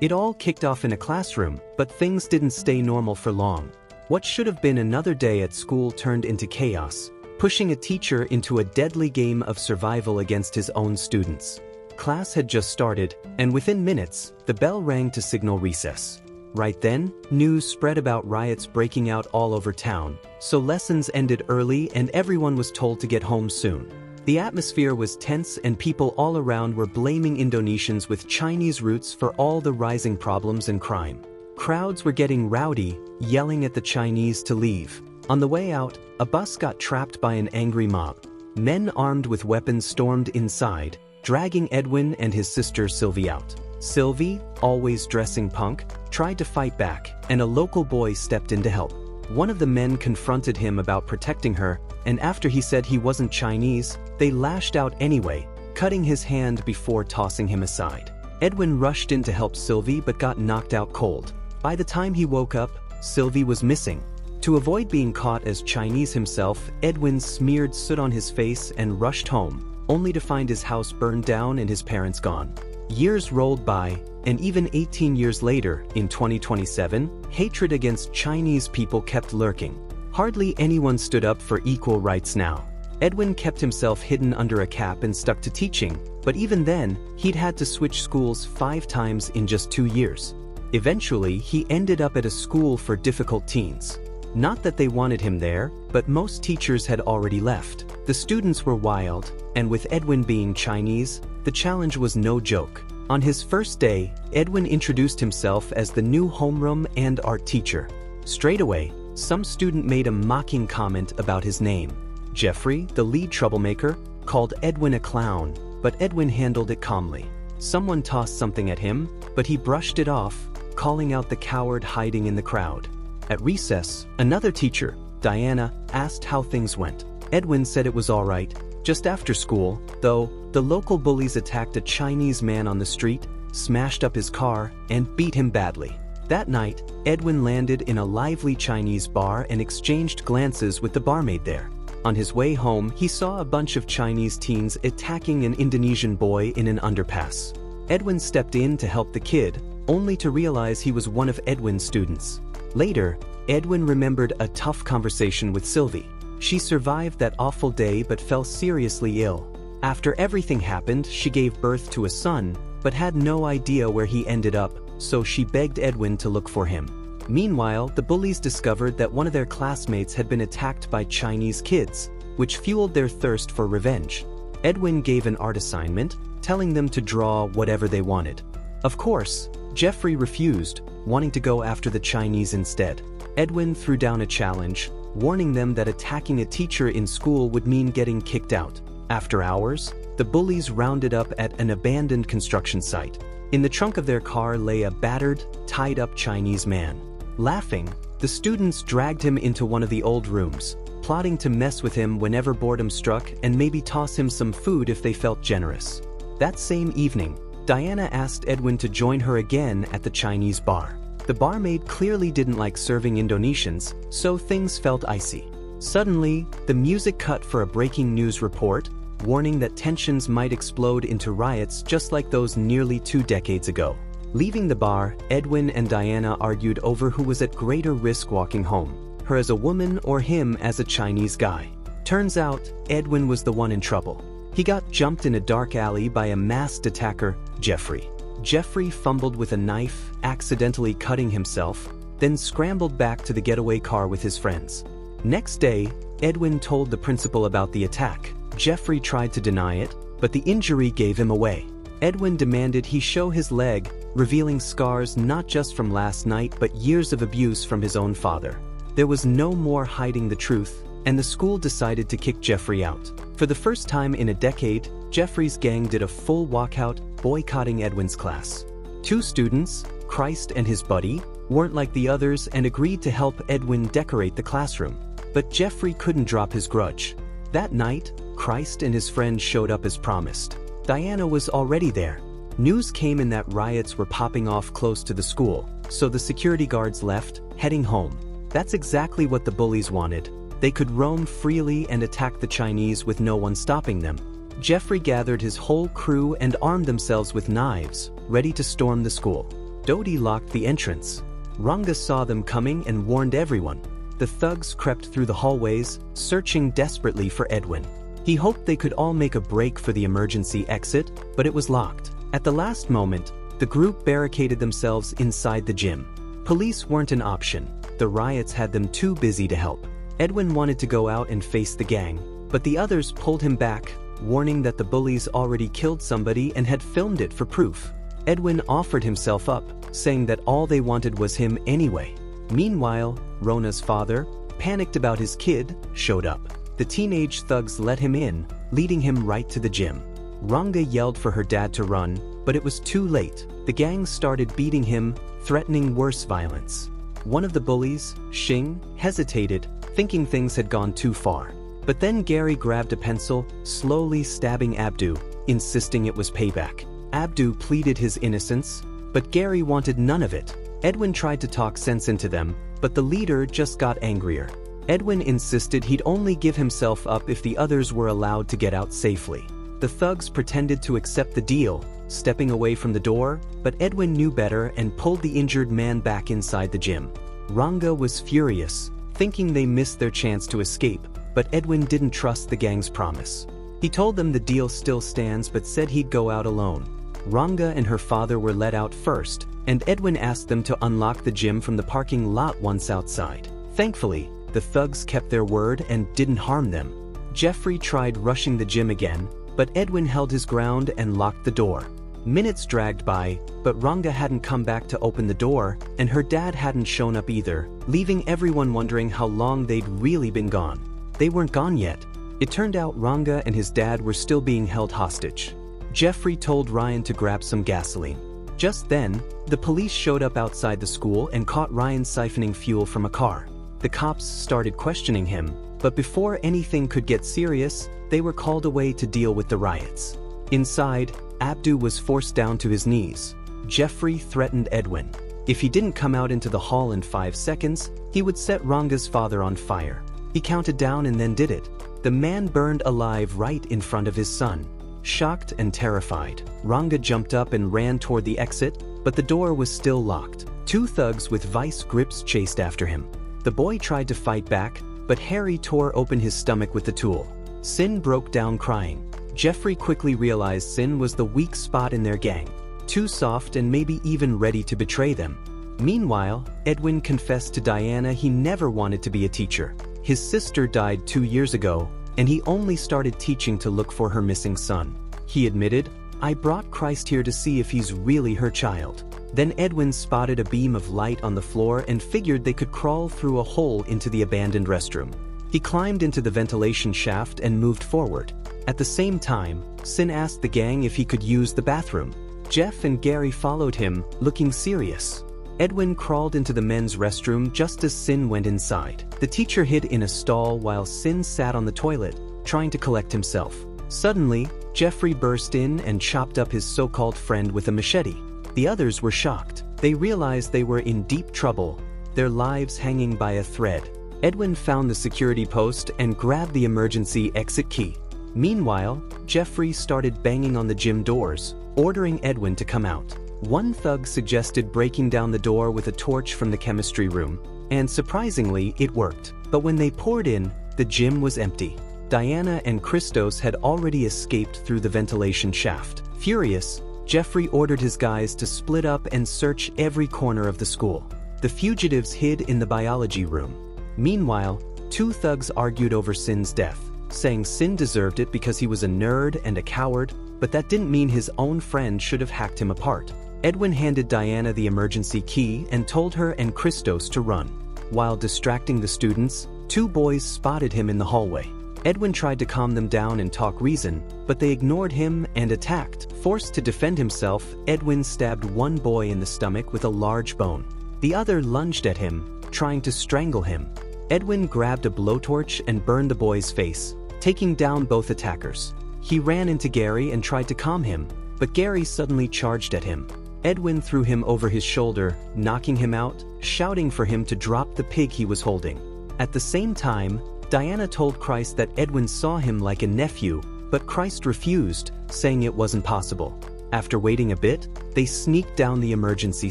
It all kicked off in a classroom, but things didn't stay normal for long. What should have been another day at school turned into chaos, pushing a teacher into a deadly game of survival against his own students. Class had just started, and within minutes, the bell rang to signal recess. Right then, news spread about riots breaking out all over town, so lessons ended early and everyone was told to get home soon. The atmosphere was tense and people all around were blaming Indonesians with Chinese roots for all the rising problems and crime. Crowds were getting rowdy, yelling at the Chinese to leave. On the way out, a bus got trapped by an angry mob. Men armed with weapons stormed inside, dragging Edwin and his sister Sylvie out. Sylvie, always dressing punk, tried to fight back, and a local boy stepped in to help. One of the men confronted him about protecting her, and after he said he wasn't Chinese, they lashed out anyway, cutting his hand before tossing him aside. Edwin rushed in to help Sylvie but got knocked out cold. By the time he woke up, Sylvie was missing. To avoid being caught as Chinese himself, Edwin smeared soot on his face and rushed home, only to find his house burned down and his parents gone. Years rolled by, and even 18 years later, in 2027, hatred against Chinese people kept lurking. Hardly anyone stood up for equal rights now. Edwin kept himself hidden under a cap and stuck to teaching, but even then, he'd had to switch schools 5 times in just 2 years. Eventually, he ended up at a school for difficult teens. Not that they wanted him there, but most teachers had already left. The students were wild, and with Edwin being Chinese, the challenge was no joke. On his first day, Edwin introduced himself as the new homeroom and art teacher. Straight away, some student made a mocking comment about his name. Jeffrey, the lead troublemaker, called Edwin a clown, but Edwin handled it calmly. Someone tossed something at him, but he brushed it off, calling out the coward hiding in the crowd. At recess, another teacher, Diana, asked how things went. Edwin said it was all right. Just after school, though, the local bullies attacked a Chinese man on the street, smashed up his car, and beat him badly. That night, Edwin landed in a lively Chinese bar and exchanged glances with the barmaid there. On his way home, he saw a bunch of Chinese teens attacking an Indonesian boy in an underpass. Edwin stepped in to help the kid, only to realize he was one of Edwin's students. Later, Edwin remembered a tough conversation with Sylvie. She survived that awful day but fell seriously ill. After everything happened, she gave birth to a son, but had no idea where he ended up, so she begged Edwin to look for him. Meanwhile, the bullies discovered that one of their classmates had been attacked by Chinese kids, which fueled their thirst for revenge. Edwin gave an art assignment, telling them to draw whatever they wanted. Of course, Jeffrey refused, wanting to go after the Chinese instead. Edwin threw down a challenge, warning them that attacking a teacher in school would mean getting kicked out. After hours, the bullies rounded up at an abandoned construction site. In the trunk of their car lay a battered, tied-up Chinese man. Laughing, the students dragged him into one of the old rooms, plotting to mess with him whenever boredom struck and maybe toss him some food if they felt generous. That same evening, Diana asked Edwin to join her again at the Chinese bar. The barmaid clearly didn't like serving Indonesians, so things felt icy. Suddenly, the music cut for a breaking news report, warning that tensions might explode into riots just like those nearly 2 decades ago. Leaving the bar, Edwin and Diana argued over who was at greater risk walking home, her as a woman or him as a Chinese guy. Turns out, Edwin was the one in trouble. He got jumped in a dark alley by a masked attacker, Jeffrey. Jeffrey fumbled with a knife, accidentally cutting himself, then scrambled back to the getaway car with his friends. Next day, Edwin told the principal about the attack. Jeffrey tried to deny it, but the injury gave him away. Edwin demanded he show his leg, revealing scars not just from last night but years of abuse from his own father. There was no more hiding the truth, and the school decided to kick Jeffrey out. For the first time in a decade, Jeffrey's gang did a full walkout, boycotting Edwin's class. 2 students, Christ and his buddy, weren't like the others and agreed to help Edwin decorate the classroom. But Jeffrey couldn't drop his grudge. That night, Christ and his friends showed up as promised. Diana was already there. News came in that riots were popping off close to the school, so the security guards left, heading home. That's exactly what the bullies wanted. They could roam freely and attack the Chinese with no one stopping them. Jeffrey gathered his whole crew and armed themselves with knives, ready to storm the school. Dodie locked the entrance. Ranga saw them coming and warned everyone. The thugs crept through the hallways, searching desperately for Edwin. He hoped they could all make a break for the emergency exit, but it was locked. At the last moment, the group barricaded themselves inside the gym. Police weren't an option. The riots had them too busy to help. Edwin wanted to go out and face the gang, but the others pulled him back, warning that the bullies already killed somebody and had filmed it for proof. Edwin offered himself up, saying that all they wanted was him anyway. Meanwhile, Rona's father, panicked about his kid, showed up. The teenage thugs let him in, leading him right to the gym. Ranga yelled for her dad to run, but it was too late. The gang started beating him, threatening worse violence. One of the bullies, Shing, hesitated, thinking things had gone too far. But then Gary grabbed a pencil, slowly stabbing Abdu, insisting it was payback. Abdu pleaded his innocence, but Gary wanted none of it. Edwin tried to talk sense into them, but the leader just got angrier. Edwin insisted he'd only give himself up if the others were allowed to get out safely. The thugs pretended to accept the deal, stepping away from the door, but Edwin knew better and pulled the injured man back inside the gym. Ranga was furious, thinking they missed their chance to escape, but Edwin didn't trust the gang's promise. He told them the deal still stands but said he'd go out alone. Ranga and her father were let out first, and Edwin asked them to unlock the gym from the parking lot once outside. Thankfully, the thugs kept their word and didn't harm them. Jeffrey tried rushing the gym again, but Edwin held his ground and locked the door. Minutes dragged by, but Ranga hadn't come back to open the door, and her dad hadn't shown up either, leaving everyone wondering how long they'd really been gone. They weren't gone yet. It turned out Ranga and his dad were still being held hostage. Jeffrey told Ryan to grab some gasoline. Just then, the police showed up outside the school and caught Ryan siphoning fuel from a car. The cops started questioning him, but before anything could get serious, they were called away to deal with the riots. Inside, Abdu was forced down to his knees. Jeffrey threatened Edwin. If he didn't come out into the hall in 5 seconds, he would set Ranga's father on fire. He counted down and then did it. The man burned alive right in front of his son. Shocked and terrified, Ranga jumped up and ran toward the exit, but the door was still locked. 2 thugs with vice grips chased after him. The boy tried to fight back, but Harry tore open his stomach with the tool. Sin broke down crying. Jeffrey quickly realized Sin was the weak spot in their gang, too soft and maybe even ready to betray them. Meanwhile, Edwin confessed to Diana he never wanted to be a teacher. His sister died 2 years ago, and he only started teaching to look for her missing son. He admitted, "I brought Christ here to see if he's really her child." Then Edwin spotted a beam of light on the floor and figured they could crawl through a hole into the abandoned restroom. He climbed into the ventilation shaft and moved forward. At the same time, Sin asked the gang if he could use the bathroom. Jeff and Gary followed him, looking serious. Edwin crawled into the men's restroom just as Sin went inside. The teacher hid in a stall while Sin sat on the toilet, trying to collect himself. Suddenly, Jeffrey burst in and chopped up his so-called friend with a machete. The others were shocked. They realized they were in deep trouble, their lives hanging by a thread. Edwin found the security post and grabbed the emergency exit key. Meanwhile, Jeffrey started banging on the gym doors, ordering Edwin to come out. One thug suggested breaking down the door with a torch from the chemistry room, and surprisingly, it worked. But when they poured in, the gym was empty. Diana and Christos had already escaped through the ventilation shaft. Furious, Jeffrey ordered his guys to split up and search every corner of the school. The fugitives hid in the biology room. Meanwhile, 2 thugs argued over Sin's death, saying Sin deserved it because he was a nerd and a coward, but that didn't mean his own friend should have hacked him apart. Edwin handed Diana the emergency key and told her and Christos to run. While distracting the students, 2 boys spotted him in the hallway. Edwin tried to calm them down and talk reason, but they ignored him and attacked. Forced to defend himself, Edwin stabbed one boy in the stomach with a large bone. The other lunged at him, trying to strangle him. Edwin grabbed a blowtorch and burned the boy's face, taking down both attackers. He ran into Gary and tried to calm him, but Gary suddenly charged at him. Edwin threw him over his shoulder, knocking him out, shouting for him to drop the pig he was holding. At the same time, Diana told Christ that Edwin saw him like a nephew, but Christ refused, saying it wasn't possible. After waiting a bit, they sneaked down the emergency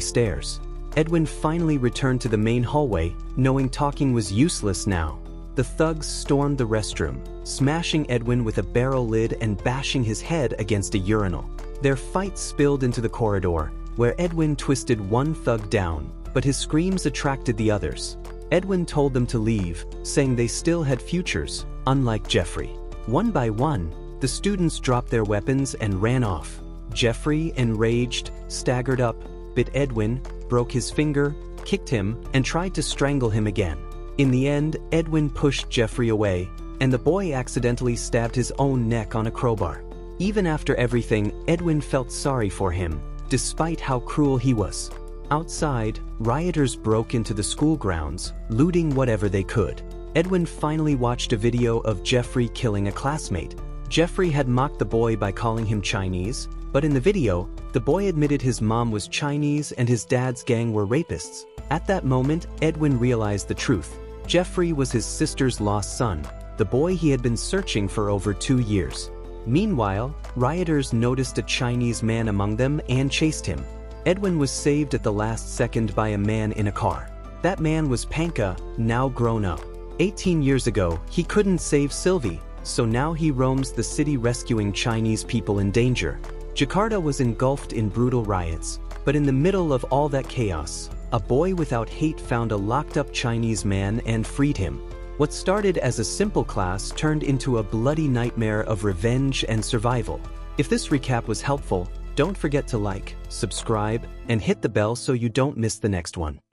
stairs. Edwin finally returned to the main hallway, knowing talking was useless now. The thugs stormed the restroom, smashing Edwin with a barrel lid and bashing his head against a urinal. Their fight spilled into the corridor, where Edwin twisted one thug down, but his screams attracted the others. Edwin told them to leave, saying they still had futures, unlike Jeffrey. One by one, the students dropped their weapons and ran off. Jeffrey, enraged, staggered up, bit Edwin, broke his finger, kicked him, and tried to strangle him again. In the end, Edwin pushed Jeffrey away, and the boy accidentally stabbed his own neck on a crowbar. Even after everything, Edwin felt sorry for him, despite how cruel he was. Outside, rioters broke into the school grounds, looting whatever they could. Edwin finally watched a video of Jeffrey killing a classmate. Jeffrey had mocked the boy by calling him Chinese, but in the video, the boy admitted his mom was Chinese and his dad's gang were rapists. At that moment, Edwin realized the truth. Jeffrey was his sister's lost son, the boy he had been searching for over 2 years. Meanwhile, rioters noticed a Chinese man among them and chased him. Edwin was saved at the last second by a man in a car. That man was Panka, now grown up. 18 years ago, he couldn't save Sylvie, so now he roams the city rescuing Chinese people in danger. Jakarta was engulfed in brutal riots, but in the middle of all that chaos, a boy without hate found a locked-up Chinese man and freed him. What started as a simple class turned into a bloody nightmare of revenge and survival. If this recap was helpful, don't forget to like, subscribe, and hit the bell so you don't miss the next one.